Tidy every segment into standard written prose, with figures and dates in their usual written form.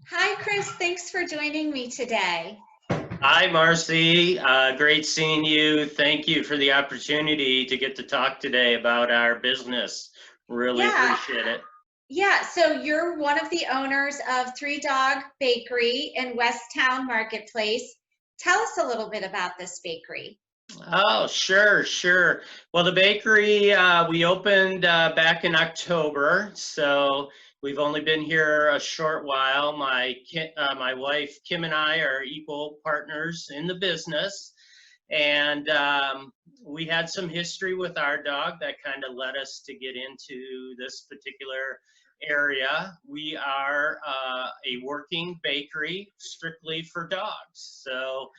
Hi, Chris. Thanks for joining me today. Hi, Marcy. Great seeing you. Thank you for the opportunity to get to talk today about our business. Really Yeah, appreciate it. yeah. So you're one of the owners of Three Dog Bakery in Westtown Marketplace. Tell us a little bit about this bakery. Oh, sure, sure. Well, the bakery, we opened back in October, so we've only been here a short while. My wife Kim and I are equal partners in the business, and we had some history with our dog that kind of led us to get into this particular area. We are a working bakery strictly for dogs. So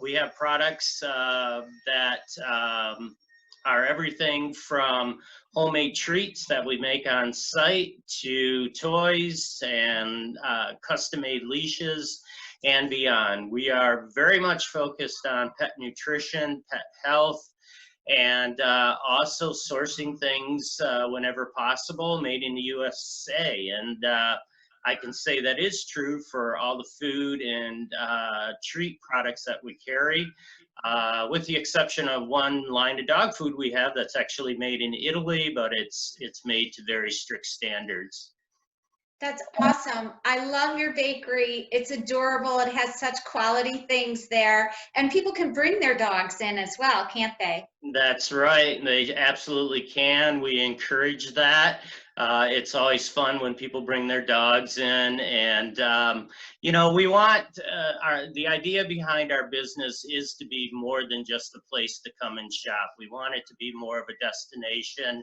we have products that are everything from homemade treats that we make on site to toys and custom-made leashes and beyond. We are very much focused on pet nutrition, pet health, and also sourcing things whenever possible made in the USA. And I can say that is true for all the food and treat products that we carry, with the exception of one line of dog food we have that's actually made in Italy, but it's made to very strict standards. That's awesome. I love your bakery. It's adorable. It has such quality things there. And people can bring their dogs in as well, can't they? That's right. They absolutely can. We encourage that. It's always fun when people bring their dogs in, and we want the idea behind our business is to be more than just a place to come and shop. We want it to be more of a destination,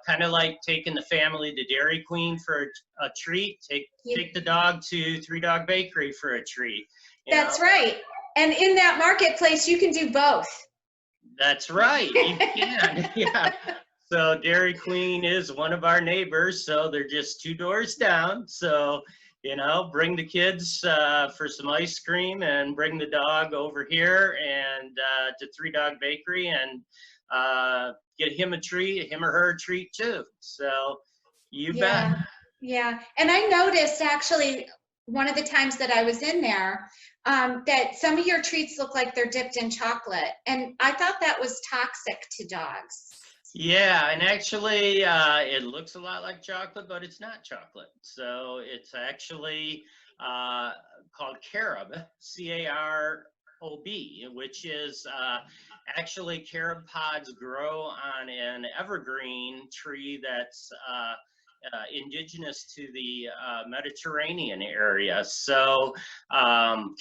kind of like taking the family to Dairy Queen for a treat. Take the dog to Three Dog Bakery for a treat. You know, That's right. And in that marketplace, you can do both. that's right. You can. Yeah. So Dairy Queen is one of our neighbors, so they're just two doors down. So, bring the kids for some ice cream and bring the dog over here and to Three Dog Bakery and get him a treat, him or her a treat too. So you bet. Yeah, yeah. And I noticed actually one of the times that I was in there, that some of your treats look like they're dipped in chocolate. And I thought that was toxic to dogs. Yeah, and actually, it looks a lot like chocolate, but it's not chocolate. So it's actually uh, called carob, Carob, which is actually carob pods grow on an evergreen tree that's indigenous to the Mediterranean area. So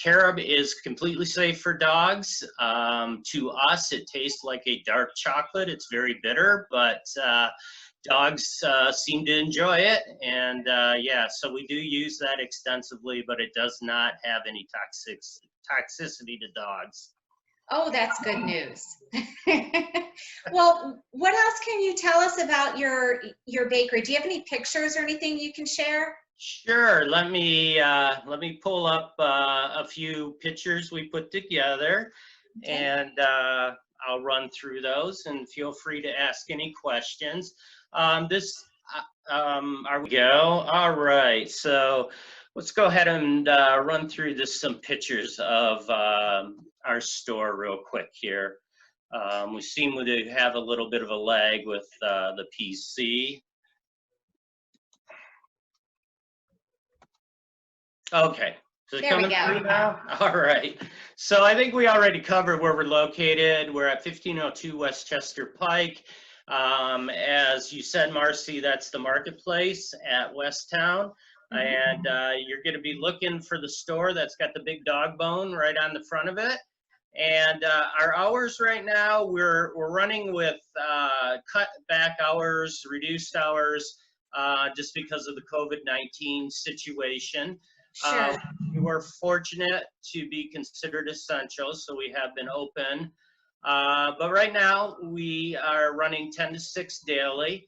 carob is completely safe for dogs. To us, it tastes like a dark chocolate. It's very bitter, but dogs seem to enjoy it. And yeah, so we do use that extensively, but it does not have any toxicity to dogs. Oh, that's good news. Well, what else can you tell us about your bakery? Do you have any pictures or anything you can share? Sure. Let me pull up a few pictures we put together, Okay. and I'll run through those. And feel free to ask any questions. This are we go. All right. So let's go ahead and run through some pictures of our store real quick here. We seem to have a little bit of a lag with the PC. Okay. Is it There we coming go. through now? All right. So I think we already covered where we're located. We're at 1502 Westchester Pike. As you said, Marcy, that's the marketplace at Westtown. And you're going to be looking for the store that's got the big dog bone right on the front of it. And our hours right now, we're running with cut back hours, reduced hours, just because of the COVID-19 situation. Uh, Sure. we were fortunate to be considered essential, so we have been open. But right now, we are running 10 to 6 daily.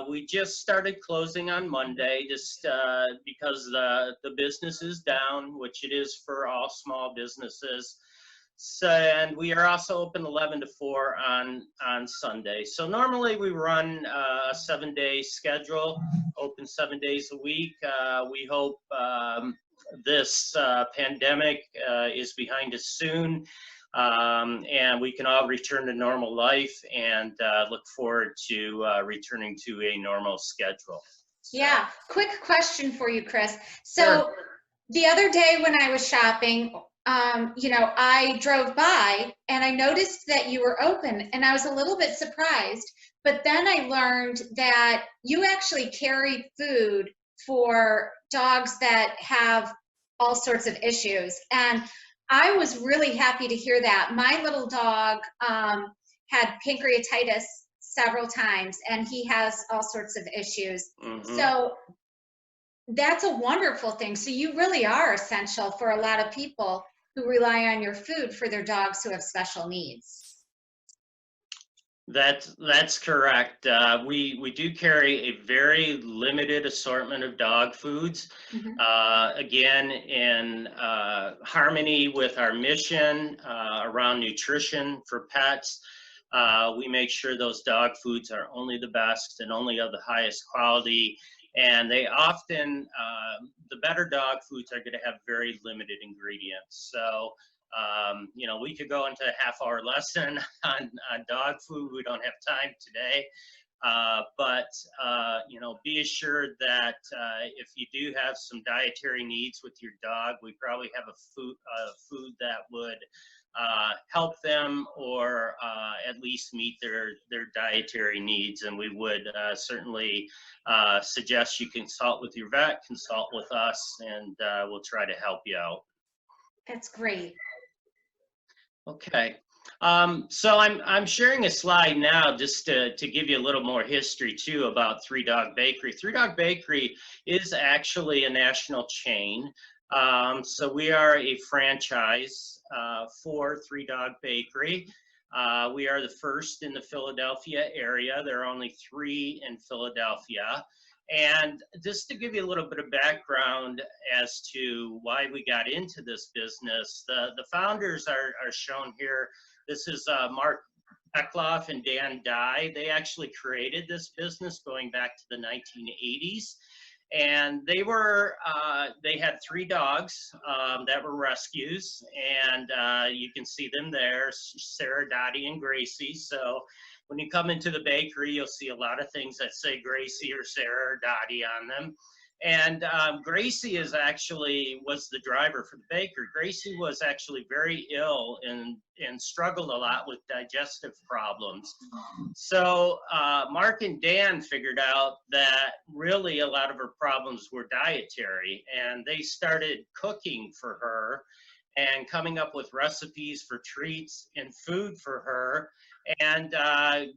We just started closing on Monday just because the business is down, which it is for all small businesses. So, and we are also open 11 to 4 on Sunday. So normally we run a 7-day schedule, open 7 days a week. We hope this pandemic is behind us soon, and we can all return to normal life, and look forward to returning to a normal schedule. So, Yeah, quick question for you, Chris. sure. So the other day when I was shopping, I drove by and I noticed that you were open and I was a little bit surprised. But then I learned that you actually carry food for dogs that have all sorts of issues. And I was really happy to hear that. My little dog had pancreatitis several times and he has all sorts of issues. Mm-hmm. So that's a wonderful thing. So you really are essential for a lot of people who rely on your food for their dogs who have special needs. That's correct. We do carry a very limited assortment of dog foods. Again, in harmony with our mission around nutrition for pets. We make sure those dog foods are only the best and only of the highest quality. And they often, the better dog foods are going to have very limited ingredients. So, we could go into a half-hour lesson on dog food. We don't have time today. But be assured that if you do have some dietary needs with your dog, we probably have a food that would help them, or at least meet their dietary needs. And we would certainly suggest you consult with your vet, consult with us, and we'll try to help you out. That's great. Okay. So I'm sharing a slide now just to give you a little more history too about Three Dog Bakery. Three Dog Bakery is actually a national chain. So we are a franchise for Three Dog Bakery. We are the first in the Philadelphia area. There are only 3 in Philadelphia. And just to give you a little bit of background as to why we got into this business, the founders are shown here. This is Mark Eckloff and Dan Dye. They actually created this business going back to the 1980s. And they had 3 dogs that were rescues, and you can see them there, Sarah, Dottie, and Gracie. So when you come into the bakery, you'll see a lot of things that say Gracie or Sarah or Dottie on them. And Gracie was the driver for the bakery. Gracie was actually very ill and struggled a lot with digestive problems. So Mark and Dan figured out that really a lot of her problems were dietary, and they started cooking for her and coming up with recipes for treats and food for her. And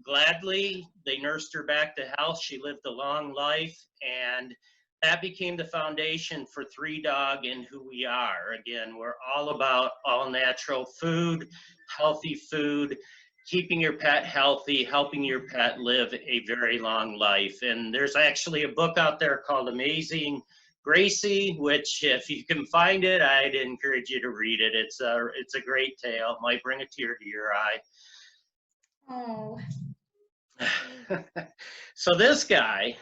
gladly, they nursed her back to health. She lived a long life, and that became the foundation for Three Dog and who we are. Again, we're all about all natural food, healthy food, keeping your pet healthy, helping your pet live a very long life. And there's actually a book out there called Amazing Gracie, which if you can find it, I'd encourage you to read it. It's a great tale. It might bring a tear to your eye. Oh. So this guy,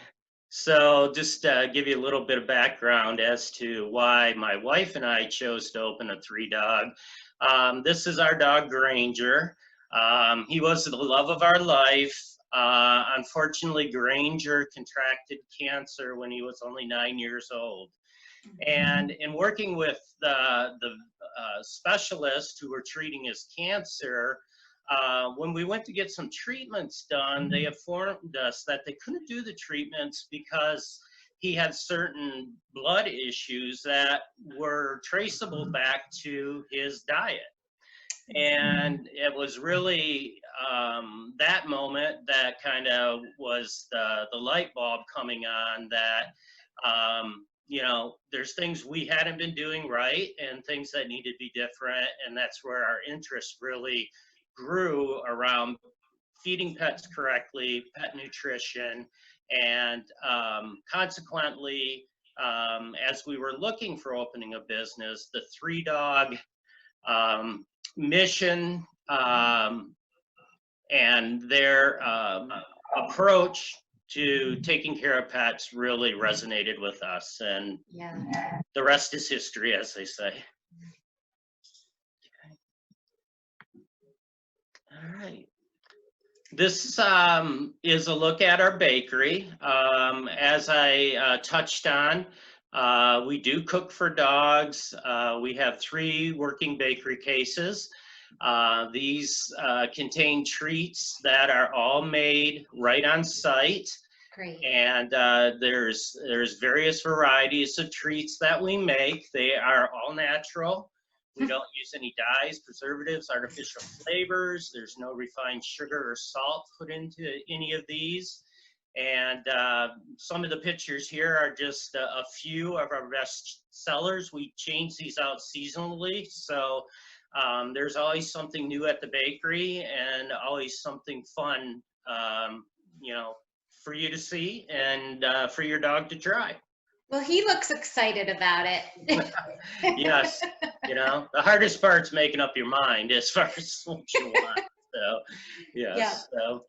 so just give you a little bit of background as to why my wife and I chose to open a Three Dog. This is our dog Granger. He was the love of our life. Unfortunately, Granger contracted cancer when he was only 9 years old. And in working with the specialists who were treating his cancer, when we went to get some treatments done, they informed us that they couldn't do the treatments because he had certain blood issues that were traceable back to his diet. And it was really that moment that kind of was the light bulb coming on that, there's things we hadn't been doing right and things that needed to be different. And that's where our interest really grew around feeding pets correctly, pet nutrition, and consequently, as we were looking for opening a business, the Three Dog mission and their approach to taking care of pets really resonated with us, and Yeah. the rest is history, as they say. All right. This is a look at our bakery. As I touched on, we do cook for dogs. We have 3 working bakery cases. These contain treats that are all made right on site. Great. And there's various varieties of treats that we make. They are all natural. We don't use any dyes, preservatives, artificial flavors. There's no refined sugar or salt put into any of these. And some of the pictures here are just a few of our best sellers. We change these out seasonally. So there's always something new at the bakery and always something fun, you know, for you to see and for your dog to try. Well, he looks excited about it. Yes, you know, the hardest part's making up your mind as far as what you want. So, yes. Yeah. So,